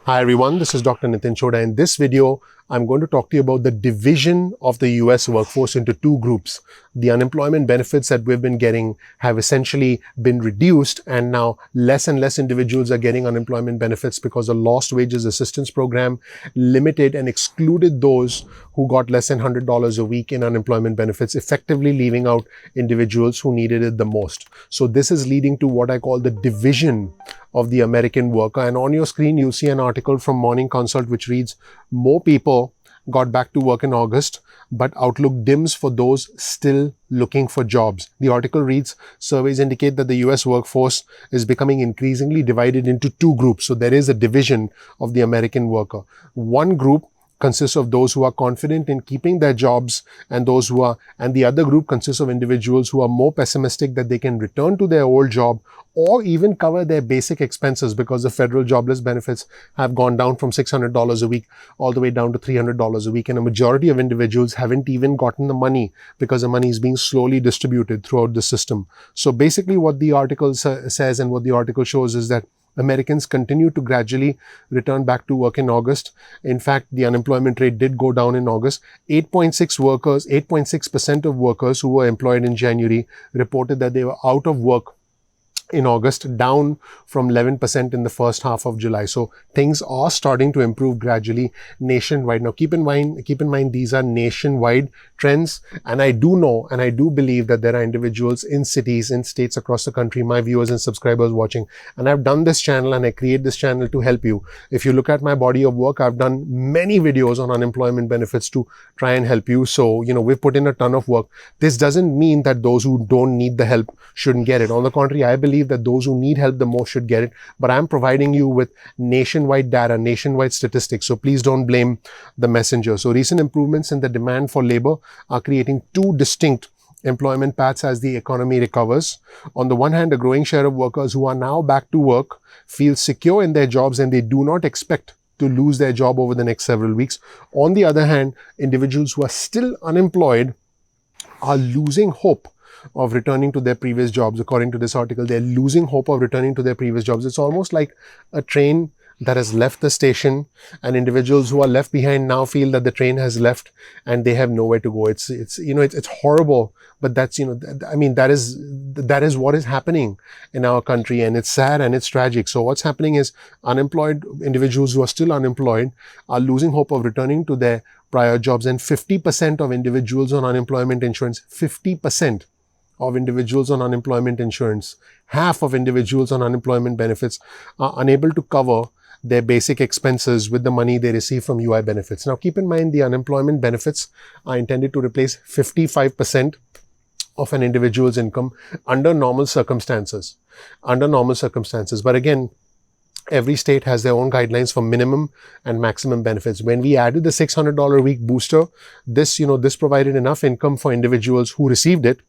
Hi everyone, this is Dr. Nitin Chhoda. In this video, I'm going to talk to you about the division of the US workforce into two groups. The unemployment benefits that we've been getting have essentially been reduced, and now less and less individuals are getting unemployment benefits because the Lost Wages Assistance Program limited and excluded those who got less than $100 a week in unemployment benefits, effectively leaving out individuals who needed it the most. So this is leading to what I call the division of the American worker. And on your screen, you'll see an article from Morning Consult which reads, more people got back to work in August, but outlook dims for those still looking for jobs. The article reads, surveys indicate that the US workforce is becoming increasingly divided into two groups. So there is a division of the American worker. One group consists of those who are confident in keeping their jobs and the other group consists of individuals who are more pessimistic that they can return to their old job or even cover their basic expenses, because the federal jobless benefits have gone down from $600 a week all the way down to $300 a week. And a majority of individuals haven't even gotten the money because the money is being slowly distributed throughout the system. So basically what the article says and what the article shows is that Americans continue to gradually return back to work in August. In fact, the unemployment rate did go down in August. 8.6% of workers who were employed in January reported that they were out of work in August, down from 11% in the first half of July. So things are starting to improve gradually nationwide. Now, keep in mind, these are nationwide trends. And I do know, and I do believe that there are individuals in cities, in states across the country, my viewers and subscribers watching. And I've done this channel and I create this channel to help you. If you look at my body of work, I've done many videos on unemployment benefits to try and help you. So, we've put in a ton of work. This doesn't mean that those who don't need the help shouldn't get it. On the contrary, I believe that those who need help the most should get it. But I'm providing you with nationwide data, nationwide statistics. So please don't blame the messenger. So recent improvements in the demand for labor are creating two distinct employment paths as the economy recovers. On the one hand, a growing share of workers who are now back to work feel secure in their jobs and they do not expect to lose their job over the next several weeks. On the other hand, individuals who are still unemployed are losing hope of returning to their previous jobs. According to this article, they're losing hope of returning to their previous jobs. It's almost like a train that has left the station, and individuals who are left behind now feel that the train has left and they have nowhere to go. It's horrible, but that's, that is what is happening in our country, and it's sad and it's tragic. So what's happening is unemployed individuals who are still unemployed are losing hope of returning to their prior jobs, and 50% of individuals on unemployment insurance, 50% of individuals on unemployment insurance, half of individuals on unemployment benefits are unable to cover their basic expenses with the money they receive from UI benefits. Now, keep in mind, the unemployment benefits are intended to replace 55% of an individual's income under normal circumstances. But again, every state has their own guidelines for minimum and maximum benefits. When we added the $600 a week booster, this provided enough income for individuals who received it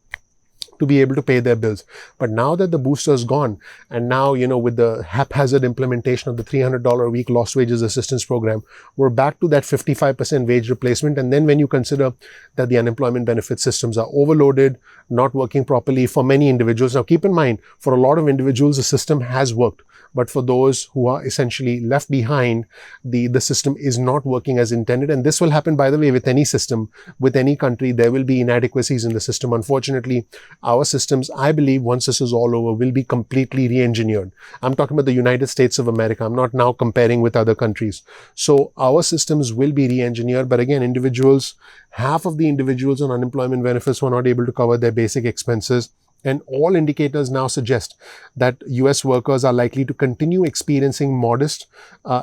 to be able to pay their bills. But now that the booster is gone, and now, with the haphazard implementation of the $300 a week Lost Wages Assistance Program, we're back to that 55% wage replacement. And then when you consider that the unemployment benefit systems are overloaded, not working properly for many individuals. Now, keep in mind, for a lot of individuals, the system has worked. But for those who are essentially left behind, the system is not working as intended. And this will happen, by the way, with any system, with any country. There will be inadequacies in the system. Unfortunately, our systems, I believe, once this is all over, will be completely re-engineered. I'm talking about the United States of America. I'm not now comparing with other countries. So our systems will be re-engineered. But again, half of the individuals on unemployment benefits were not able to cover their basic expenses. And all indicators now suggest that US workers are likely to continue experiencing modest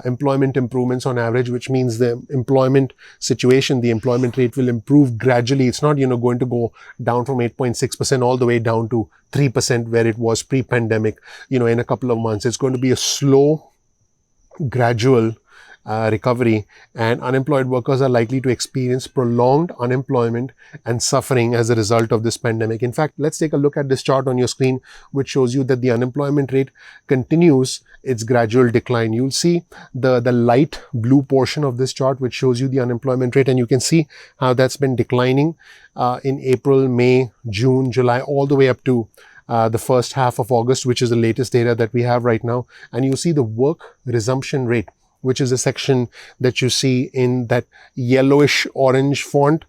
employment improvements on average, which means the employment situation, the employment rate will improve gradually. It's not, going to go down from 8.6% all the way down to 3% where it was pre-pandemic, in a couple of months. It's going to be a slow, gradual recovery, and unemployed workers are likely to experience prolonged unemployment and suffering as a result of this pandemic. In fact, let's take a look at this chart on your screen, which shows you that the unemployment rate continues its gradual decline. You'll see the light blue portion of this chart, which shows you the unemployment rate, and you can see how that's been declining in April, May, June, July, all the way up to the first half of August, which is the latest data that we have right now. And you see the work resumption rate which is a section that you see in that yellowish orange font,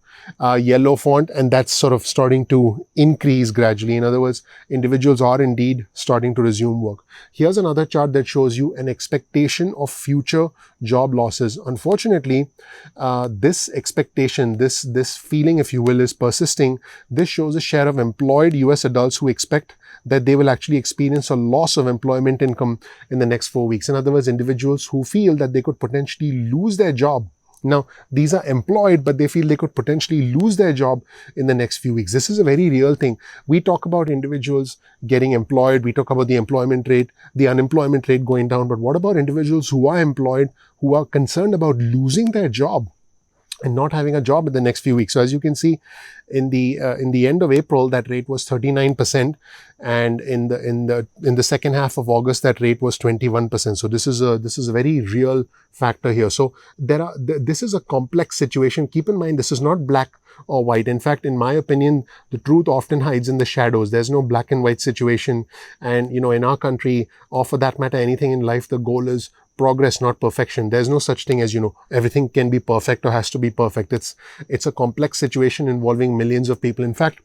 yellow font, and that's sort of starting to increase gradually. In other words, individuals are indeed starting to resume work. Here's another chart that shows you an expectation of future job losses. Unfortunately, this expectation, this feeling, if you will, is persisting. This shows a share of employed US adults who expect that they will actually experience a loss of employment income in the next 4 weeks. In other words, individuals who feel that they could potentially lose their job. Now, these are employed, but they feel they could potentially lose their job in the next few weeks. This is a very real thing. We talk about individuals getting employed. We talk about the employment rate, the unemployment rate going down. But what about individuals who are employed, who are concerned about losing their job and not having a job in the next few weeks? So as you can see, in the end of April, that rate was 39%, and in the second half of August, that rate was 21%. So this is a very real factor here. So this is a complex situation. Keep in mind, this is not black or white. In fact, in my opinion, the truth often hides in the shadows. There's no black and white situation. And in our country, or for that matter, anything in life, the goal is progress, not perfection. There's no such thing as, everything can be perfect or has to be perfect. It's a complex situation involving millions of people. In fact,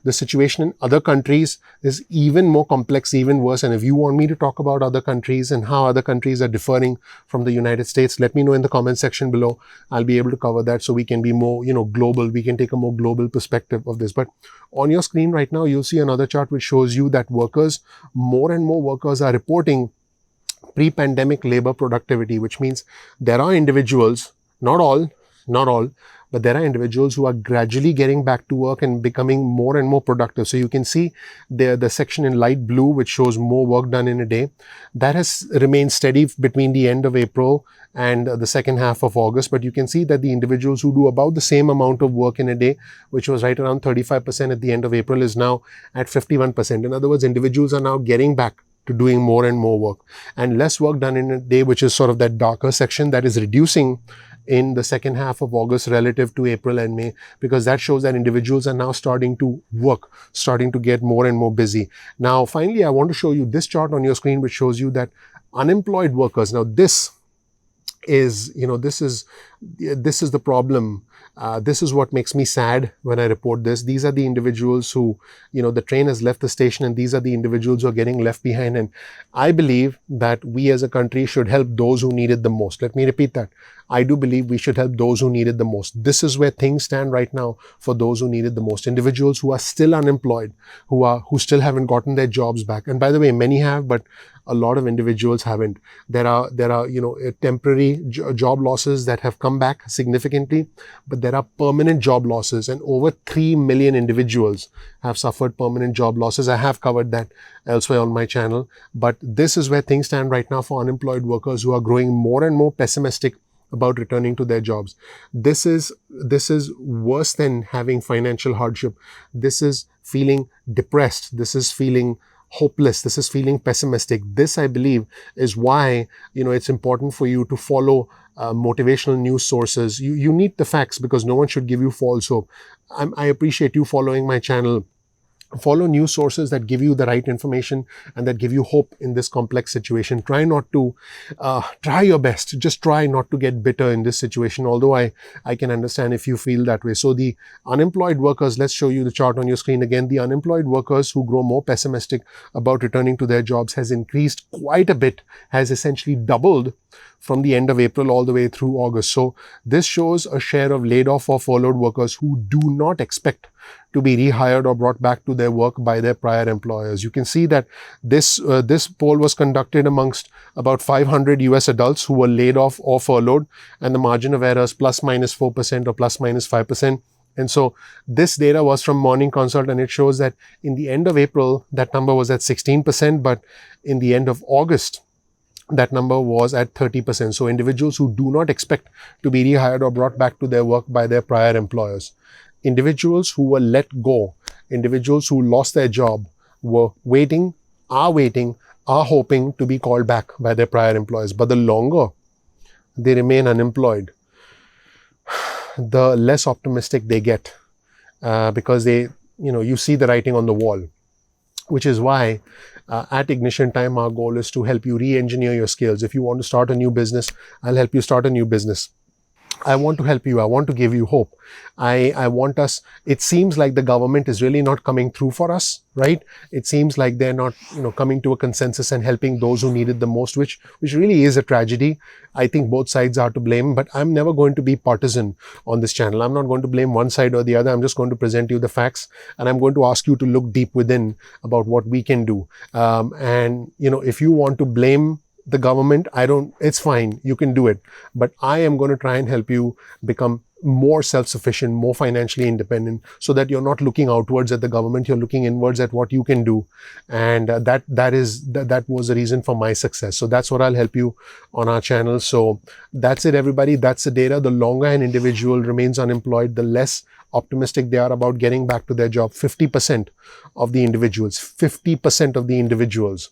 the situation in other countries is even more complex, even worse. And if you want me to talk about other countries and how other countries are differing from the United States, let me know in the comment section below. I'll be able to cover that so we can be more, global. We can take a more global perspective of this. But on your screen right now, you'll see another chart which shows you that more and more workers are reporting pre-pandemic labor productivity, which means there are individuals, not all, but there are individuals who are gradually getting back to work and becoming more and more productive. So you can see there the section in light blue, which shows more work done in a day. That has remained steady between the end of April and the second half of August. But you can see that the individuals who do about the same amount of work in a day, which was right around 35% at the end of April, is now at 51%. In other words, individuals are now getting back to doing more and more work, and less work done in a day, which is sort of that darker section, that is reducing in the second half of August relative to April and May, because that shows that individuals are now starting to work, starting to get more and more busy. Now, finally, I want to show you this chart on your screen, which shows you that unemployed workers. Now, this is the problem. This is what makes me sad when I report this. These are the individuals who, the train has left the station, and these are the individuals who are getting left behind. And I believe that we as a country should help those who need it the most. Let me repeat that. I do believe we should help those who need it the most. This is where things stand right now for those who need it the most. Individuals who are still unemployed, who still haven't gotten their jobs back. And by the way, many have, but a lot of individuals haven't. There are temporary job losses that have come back significantly, but there are permanent job losses, and over 3 million individuals have suffered permanent job losses. I have covered that elsewhere on my channel, but this is where things stand right now for unemployed workers who are growing more and more pessimistic about returning to their jobs. This is worse than having financial hardship. This is feeling depressed. This is feeling hopeless. This is feeling pessimistic. This, I believe, is why it's important for you to follow motivational news sources. You need the facts, because no one should give you false hope. I appreciate you following my channel. Follow news sources that give you the right information and that give you hope in this complex situation. Try your best. Just try not to get bitter in this situation, although I can understand if you feel that way. So the unemployed workers, let's show you the chart on your screen again. The unemployed workers who grow more pessimistic about returning to their jobs has increased quite a bit, has essentially doubled from the end of April all the way through August. So this shows a share of laid off or furloughed workers who do not expect to be rehired or brought back to their work by their prior employers. You can see that this poll was conducted amongst about 500 US adults who were laid off or furloughed, and the margin of error is plus minus 4% or plus minus 5%. And so this data was from Morning Consult, and it shows that in the end of April, that number was at 16%, but in the end of August, that number was at 30%. So individuals who do not expect to be rehired or brought back to their work by their prior employers. Individuals who were let go, individuals who lost their job, are waiting, are hoping to be called back by their prior employers. But the longer they remain unemployed, the less optimistic they get, because you see the writing on the wall, which is why At Ignition Time, our goal is to help you re-engineer your skills. If you want to start a new business, I'll help you start a new business. I want to help you. I want to give you hope. I want us, it seems like the government is really not coming through for us, right? It seems like they're not, coming to a consensus and helping those who need it the most, which really is a tragedy. I think both sides are to blame, but I'm never going to be partisan on this channel. I'm not going to blame one side or the other. I'm just going to present you the facts, and I'm going to ask you to look deep within about what we can do. And if you want to blame the government, it's fine, you can do it, but I am going to try and help you become more self-sufficient, more financially independent, so that you're not looking outwards at the government, you're looking inwards at what you can do. And that was the reason for my success. So that's what I'll help you on our channel. So that's it, everybody. That's the data. The longer an individual remains unemployed, the less optimistic they are about getting back to their job. 50% of the individuals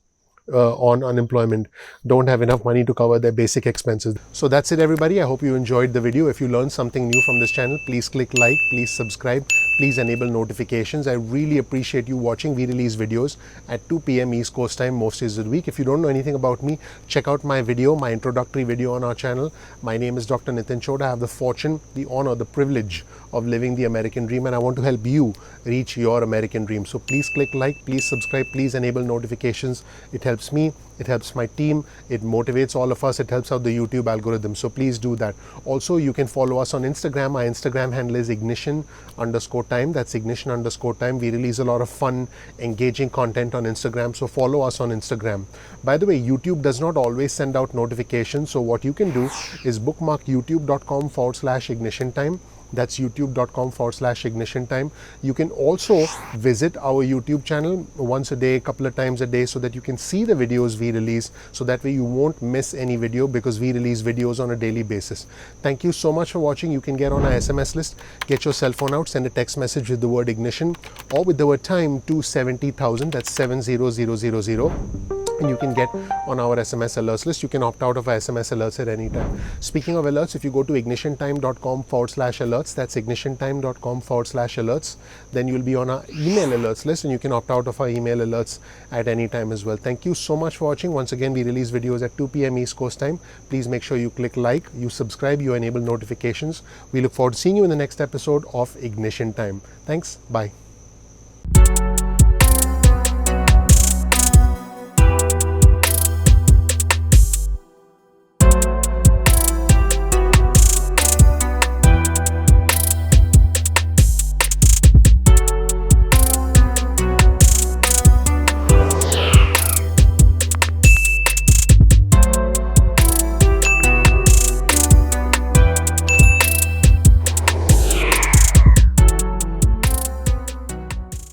on unemployment don't have enough money to cover their basic expenses. So that's it, everybody. I hope you enjoyed the video. If you learned something new from this channel, please click like, please subscribe, please enable notifications. I really appreciate you watching. We release videos at 2 p.m. East Coast time most days of the week. If you don't know anything about me, check out my introductory video on our channel. My name is Dr. Nitin Chhoda. I have the fortune, the honor, the privilege of living the American dream, and I want to help you reach your American dream. So please click like, please subscribe, please enable notifications. It helps me, it helps my team, it motivates all of us, it helps out the YouTube algorithm. So please do that. Also, you can follow us on Instagram. My Instagram handle is ignition_time. That's ignition_time. We release a lot of fun, engaging content on Instagram. So follow us on Instagram. By the way, YouTube does not always send out notifications. So what you can do is bookmark youtube.com/ignition time. That's youtube.com/ignition time. You can also visit our YouTube channel once a day, a couple of times a day, so that you can see the videos we release. So that way you won't miss any video, because we release videos on a daily basis. Thank you so much for watching. You can get on our SMS list, get your cell phone out, send a text message with the word ignition or with the word time to 70,000. That's 70000. And you can get on our SMS alerts list. You can opt out of our SMS alerts at any time. Speaking of alerts, if you go to ignitiontime.com/alerts, that's ignitiontime.com/alerts, then you'll be on our email alerts list, and you can opt out of our email alerts at any time as well. Thank you so much for watching. Once again, we release videos at 2 p.m. East Coast time. Please make sure you click like, you subscribe, you enable notifications. We look forward to seeing you in the next episode of Ignition Time. Thanks. Bye.